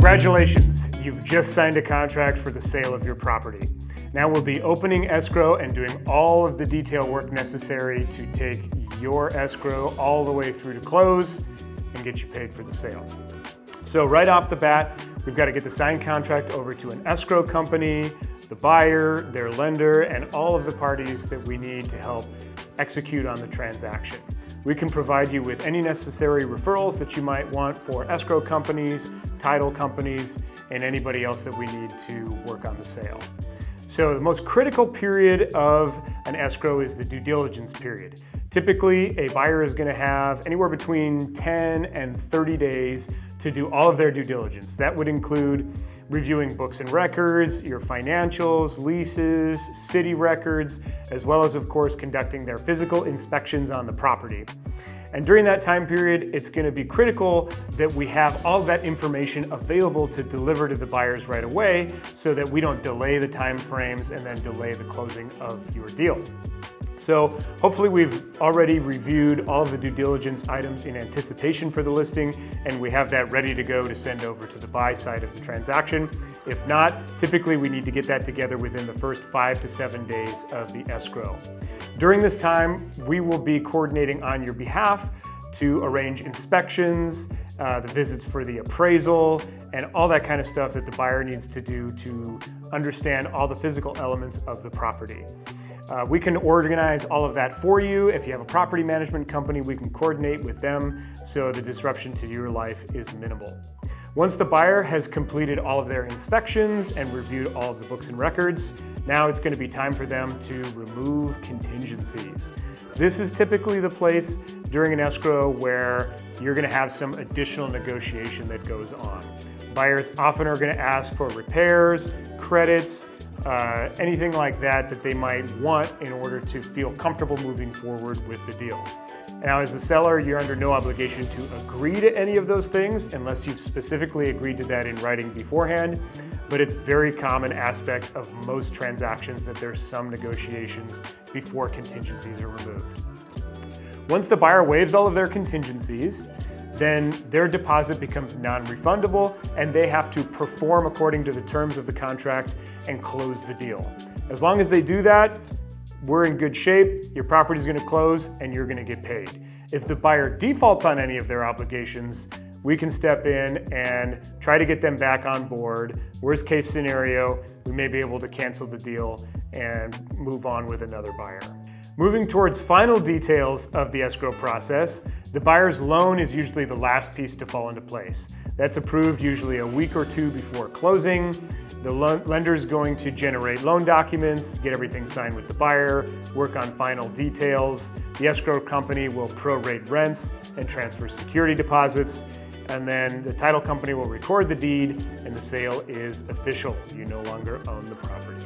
Congratulations, you've just signed a contract for the sale of your property. Now we'll be opening escrow and doing all of the detail work necessary to take your escrow all the way through to close and get you paid for the sale. So right off the bat, we've got to get the signed contract over to an escrow company, the buyer, their lender, and all of the parties that we need to help execute on the transaction. We can provide you with any necessary referrals that you might want for escrow companies, title companies, and anybody else that we need to work on the sale. So the most critical period of an escrow is the due diligence period. Typically, a buyer is going to have anywhere between 10 and 30 days to do all of their due diligence. That would include reviewing books and records, your financials, leases, city records, as well as, of course, conducting their physical inspections on the property. And during that time period, it's going to be critical that we have all that information available to deliver to the buyers right away so that we don't delay the time frames and then delay the closing of your deal. So hopefully we've already reviewed all of the due diligence items in anticipation for the listing, and we have that ready to go to send over to the buy side of the transaction. If not, typically we need to get that together within the first 5 to 7 days of the escrow. During this time, we will be coordinating on your behalf to arrange inspections, the visits for the appraisal, and all that kind of stuff that the buyer needs to do to understand all the physical elements of the property. We can organize all of that for you. If you have a property management company, we can coordinate with them so the disruption to your life is minimal. Once the buyer has completed all of their inspections and reviewed all of the books and records, now it's going to be time for them to remove contingencies. This is typically the place during an escrow where you're going to have some additional negotiation that goes on. Buyers often are going to ask for repairs, credits, anything like that that they might want in order to feel comfortable moving forward with the deal. Now, as the seller, you're under no obligation to agree to any of those things unless you've specifically agreed to that in writing beforehand, but it's a very common aspect of most transactions that there's some negotiations before contingencies are removed. Once the buyer waives all of their contingencies, then their deposit becomes non-refundable and they have to perform according to the terms of the contract and close the deal. As long as they do that, we're in good shape, your property is going to close and you're going to get paid. If the buyer defaults on any of their obligations, we can step in and try to get them back on board. Worst case scenario, we may be able to cancel the deal and move on with another buyer. Moving towards final details of the escrow process, the buyer's loan is usually the last piece to fall into place. That's approved usually a week or two before closing. The lender is going to generate loan documents, get everything signed with the buyer, work on final details. The escrow company will prorate rents and transfer security deposits, and then the title company will record the deed and the sale is official. You no longer own the property.